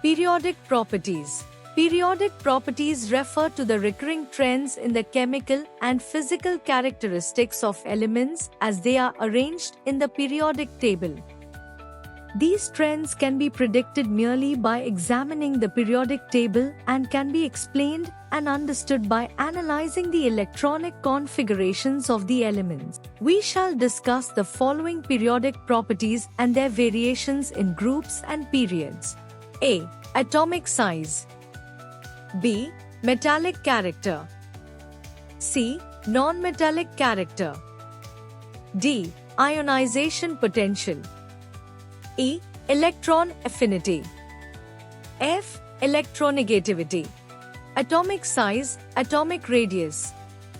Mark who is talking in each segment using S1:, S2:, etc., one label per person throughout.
S1: Periodic properties. Periodic properties refer to the recurring trends in the chemical and physical characteristics of elements as they are arranged in the periodic table. These trends can be predicted merely by examining the periodic table and can be explained and understood by analyzing the electronic configurations of the elements. We shall discuss the following periodic properties and their variations in groups and periods. A. Atomic size. B. Metallic character. C. Non-metallic character. D. Ionization potential. E. Electron affinity. F. Electronegativity. Atomic size, atomic radius.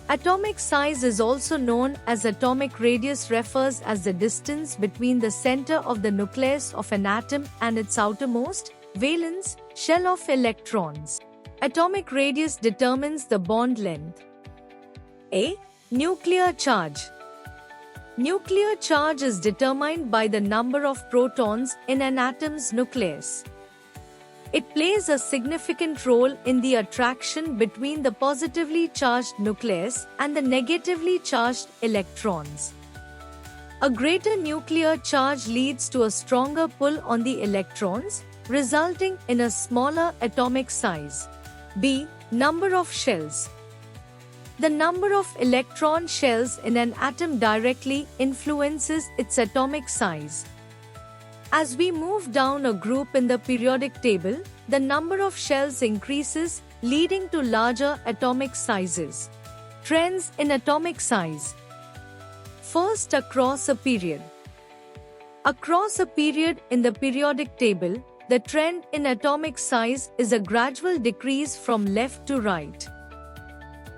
S1: Atomic size is also known as atomic radius, refers as the distance between the center of the nucleus of an atom and its outermost, valence, shell of electrons. Atomic radius determines the bond length. A. Nuclear charge. Nuclear charge is determined by the number of protons in an atom's nucleus. It plays a significant role in the attraction between the positively charged nucleus and the negatively charged electrons. A greater nuclear charge leads to a stronger pull on the electrons, resulting in a smaller atomic size. B. Number of shells. The number of electron shells in an atom directly influences its atomic size. As we move down a group in the periodic table, the number of shells increases, leading to larger atomic sizes. Trends in atomic size. First, across a period. Across a period in the periodic table, the trend in atomic size is a gradual decrease from left to right.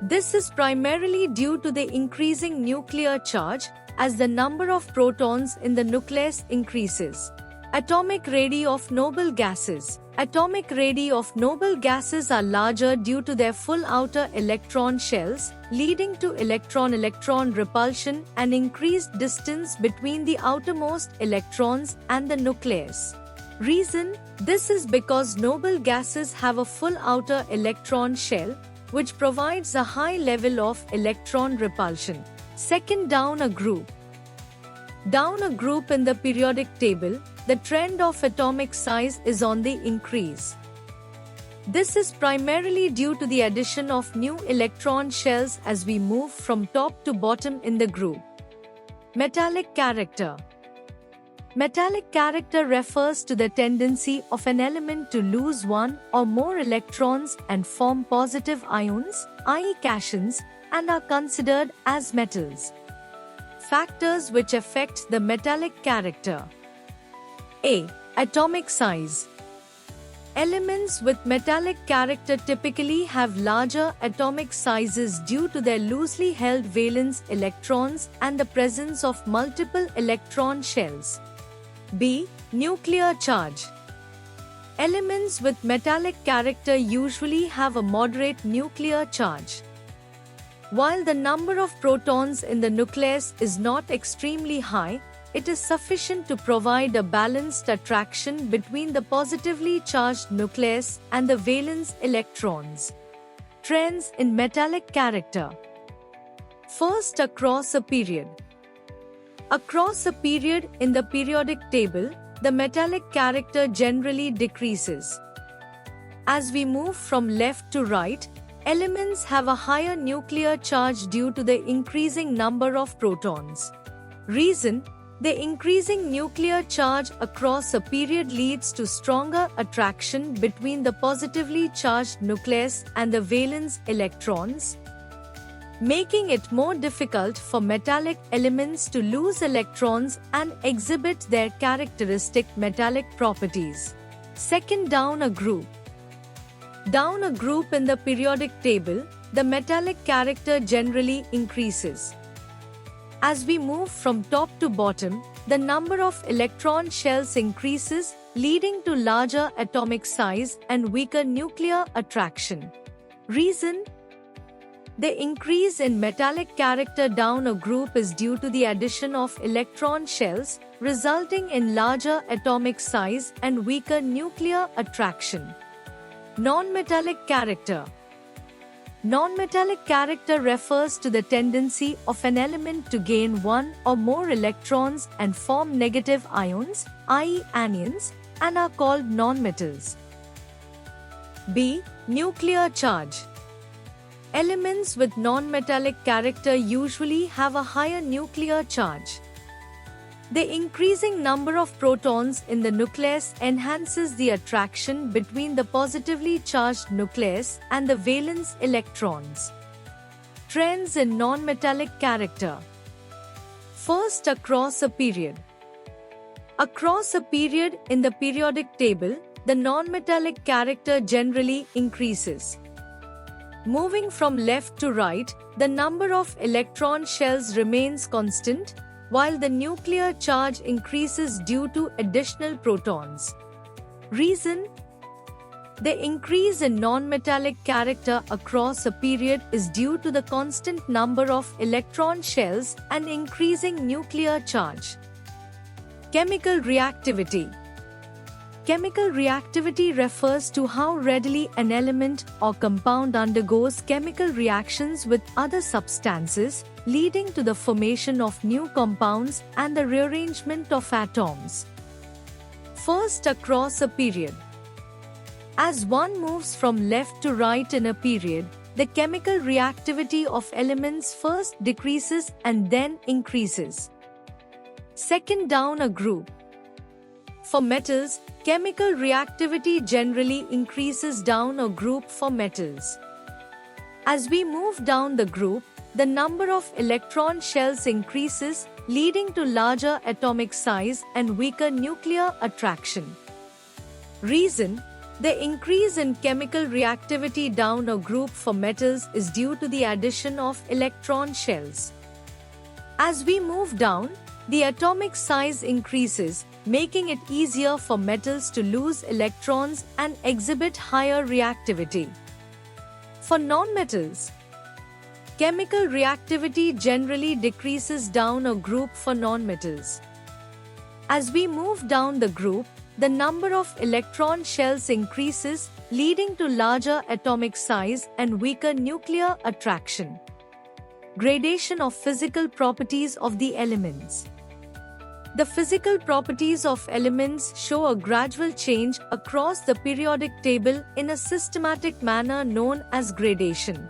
S1: This is primarily due to the increasing nuclear charge as the number of protons in the nucleus increases. Atomic radii of noble gases. Atomic radii of noble gases are larger due to their full outer electron shells, leading to electron-electron repulsion and increased distance between the outermost electrons and the nucleus. Reason: this is because noble gases have a full outer electron shell, which provides a high level of electron repulsion. Second, down a group. Down a group in the periodic table, the trend of atomic size is on the increase. This is primarily due to the addition of new electron shells as we move from top to bottom in the group. Metallic character. Metallic character refers to the tendency of an element to lose one or more electrons and form positive ions, i.e. cations, and are considered as metals. Factors which affect the metallic character. A. Atomic size. Elements with metallic character typically have larger atomic sizes due to their loosely held valence electrons and the presence of multiple electron shells. B. Nuclear charge. Elements with metallic character usually have a moderate nuclear charge. While the number of protons in the nucleus is not extremely high, it is sufficient to provide a balanced attraction between the positively charged nucleus and the valence electrons. Trends in metallic character. First, across a period. Across a period in the periodic table, the metallic character generally decreases. As we move from left to right, elements have a higher nuclear charge due to the increasing number of protons. Reason: the increasing nuclear charge across a period leads to stronger attraction between the positively charged nucleus and the valence electrons, making it more difficult for metallic elements to lose electrons and exhibit their characteristic metallic properties. Second, down a group. Down a group in the periodic table, the metallic character generally increases. As we move from top to bottom, the number of electron shells increases, leading to larger atomic size and weaker nuclear attraction. Reason: the increase in metallic character down a group is due to the addition of electron shells, resulting in larger atomic size and weaker nuclear attraction. Non-metallic character. Non-metallic character refers to the tendency of an element to gain one or more electrons and form negative ions, i.e. anions, and are called nonmetals. B. Nuclear charge. Elements with non-metallic character usually have a higher nuclear charge. The increasing number of protons in the nucleus enhances the attraction between the positively charged nucleus and the valence electrons. Trends in non-metallic character. First, across a period. Across a period in the periodic table, the non-metallic character generally increases. Moving from left to right, the number of electron shells remains constant, while the nuclear charge increases due to additional protons. Reason: the increase in non-metallic character across a period is due to the constant number of electron shells and increasing nuclear charge. Chemical reactivity. Chemical reactivity refers to how readily an element or compound undergoes chemical reactions with other substances, leading to the formation of new compounds and the rearrangement of atoms. First, across a period. As one moves from left to right in a period, the chemical reactivity of elements first decreases and then increases. Second, down a group. For metals, chemical reactivity generally increases down a group for metals. As we move down the group, the number of electron shells increases, leading to larger atomic size and weaker nuclear attraction. Reason: the increase in chemical reactivity down a group for metals is due to the addition of electron shells. As we move down, the atomic size increases, making it easier for metals to lose electrons and exhibit higher reactivity. For nonmetals, chemical reactivity generally decreases down a group for nonmetals. As we move down the group, the number of electron shells increases, leading to larger atomic size and weaker nuclear attraction. Gradation of physical properties of the elements. The physical properties of elements show a gradual change across the periodic table in a systematic manner known as gradation.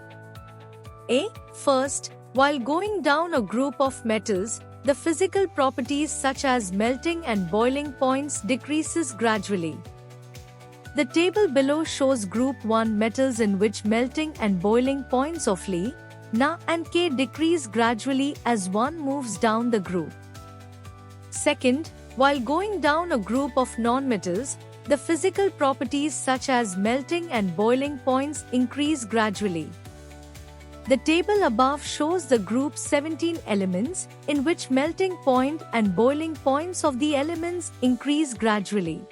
S1: First, while going down a group of metals, the physical properties such as melting and boiling points decreases gradually. The table below shows group 1 metals in which melting and boiling points of Li, Na and K decrease gradually as one moves down the group. Second, while going down a group of nonmetals, the physical properties such as melting and boiling points increase gradually. The table above shows the group 17 elements, in which melting point and boiling points of the elements increase gradually.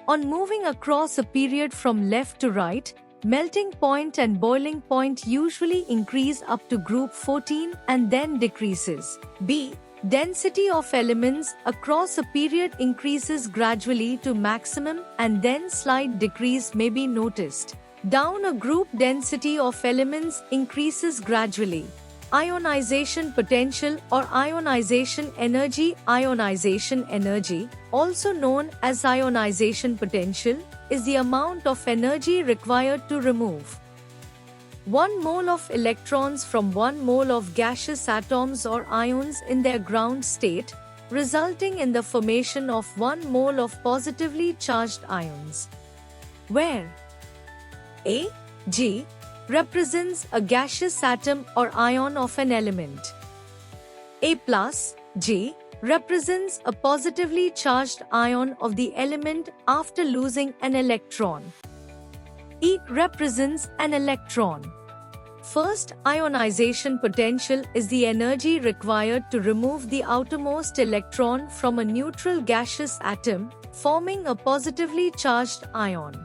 S1: On moving across a period from left to right, melting point and boiling point usually increase up to group 14 and then decreases. Density of elements across a period increases gradually to maximum and then slight decrease may be noticed. Down a group, density of elements increases gradually. Ionization potential or ionization energy. Ionization energy, also known as ionization potential, is the amount of energy required to remove 1 mole of electrons from 1 mole of gaseous atoms or ions in their ground state, resulting in the formation of 1 mole of positively charged ions, where G represents a gaseous atom or ion of an element. A plus G represents a positively charged ion of the element after losing an electron. E represents an electron. First, ionization potential is the energy required to remove the outermost electron from a neutral gaseous atom, forming a positively charged ion.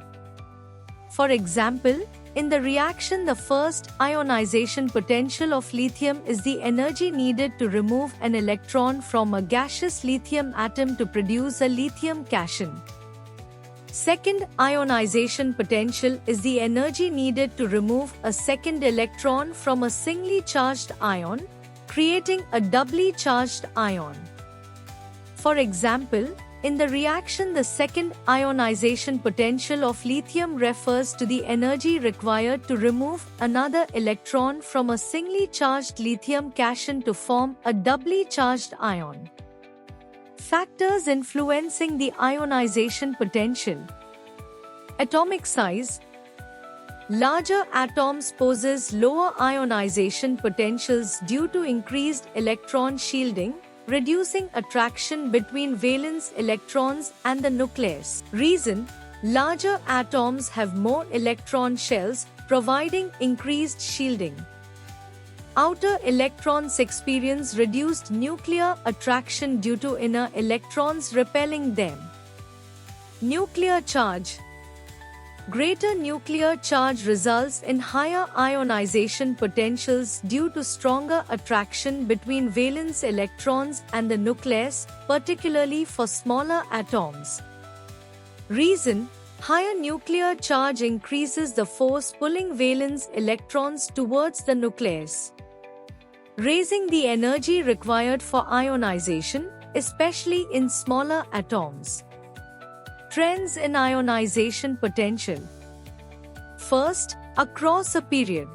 S1: For example, In the reaction, the first ionization potential of lithium is the energy needed to remove an electron from a gaseous lithium atom to produce a lithium cation. Second ionization potential is the energy needed to remove a second electron from a singly charged ion, creating a doubly charged ion. For example, in the reaction, the second ionization potential of lithium refers to the energy required to remove another electron from a singly charged lithium cation to form a doubly charged ion. Factors influencing the ionization potential. Atomic size. Larger atoms possess lower ionization potentials due to increased electron shielding, reducing attraction between valence electrons and the nucleus. Reason: larger atoms have more electron shells, providing increased shielding. Outer electrons experience reduced nuclear attraction due to inner electrons repelling them. Nuclear charge. Greater nuclear charge results in higher ionization potentials due to stronger attraction between valence electrons and the nucleus, particularly for smaller atoms. Reason: higher nuclear charge increases the force pulling valence electrons towards the nucleus, raising the energy required for ionization, especially in smaller atoms. Trends in ionization potential. First, across a period.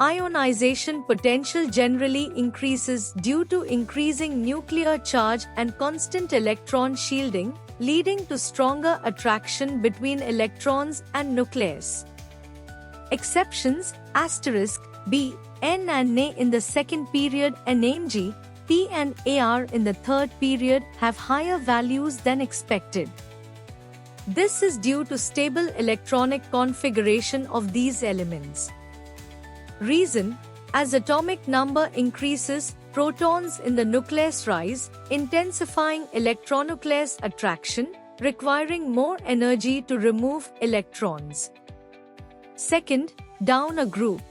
S1: Ionization potential generally increases due to increasing nuclear charge and constant electron shielding, leading to stronger attraction between electrons and nucleus. Exceptions: (b) N and Na in the second period and Mg, P and Ar in the third period have higher values than expected. This is due to stable electronic configuration of these elements. Reason: as atomic number increases, protons in the nucleus rise, intensifying electronucleus attraction, requiring more energy to remove electrons. Second, down a group.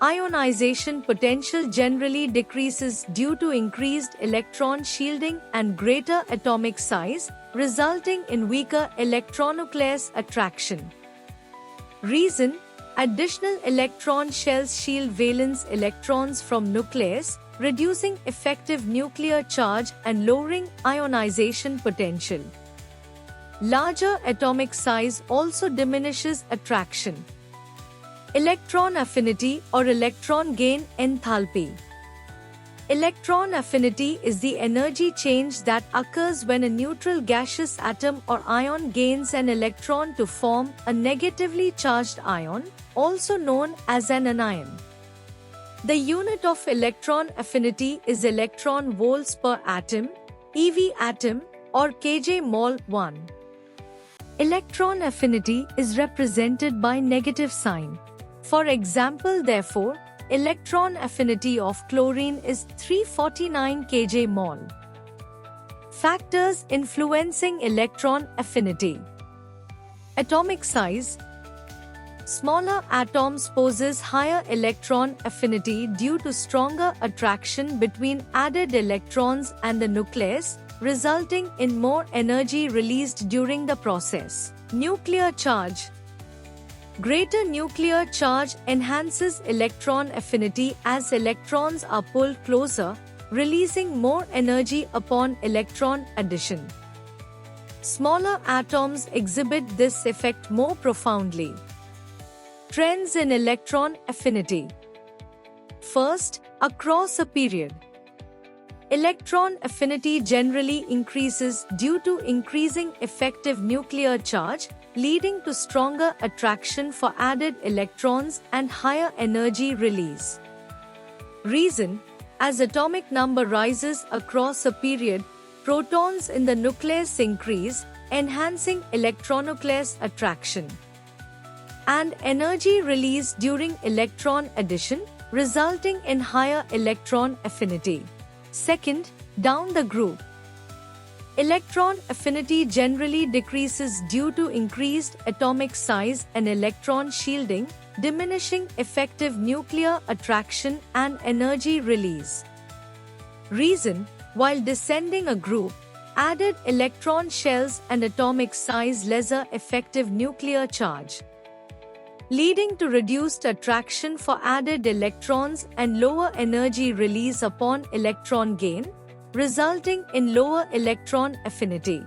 S1: Ionization potential generally decreases due to increased electron shielding and greater atomic size, resulting in weaker electronucleus attraction. Reason: additional electron shells shield valence electrons from nucleus, reducing effective nuclear charge and lowering ionization potential. Larger atomic size also diminishes attraction. Electron affinity or electron gain enthalpy. Electron affinity is the energy change that occurs when a neutral gaseous atom or ion gains an electron to form a negatively charged ion, also known as an anion. The unit of electron affinity is electron volts per atom, eV atom, or kJ mol 1. Electron affinity is represented by negative sign. For example, therefore, electron affinity of chlorine is 349 kJ mol. Factors influencing electron affinity. Atomic size. Smaller atoms possess higher electron affinity due to stronger attraction between added electrons and the nucleus, resulting in more energy released during the process. Nuclear charge. Greater nuclear charge enhances electron affinity as electrons are pulled closer, releasing more energy upon electron addition. Smaller atoms exhibit this effect more profoundly. Trends in electron affinity. First, across a period. Electron affinity generally increases due to increasing effective nuclear charge, leading to stronger attraction for added electrons and higher energy release. Reason: as atomic number rises across a period, protons in the nucleus increase, enhancing electronucleus attraction, and energy release during electron addition, resulting in higher electron affinity. Second, down the group. Electron affinity generally decreases due to increased atomic size and electron shielding, diminishing effective nuclear attraction and energy release. Reason: while descending a group, added electron shells and atomic size lesser effective nuclear charge, leading to reduced attraction for added electrons and lower energy release upon electron gain, resulting in lower electron affinity.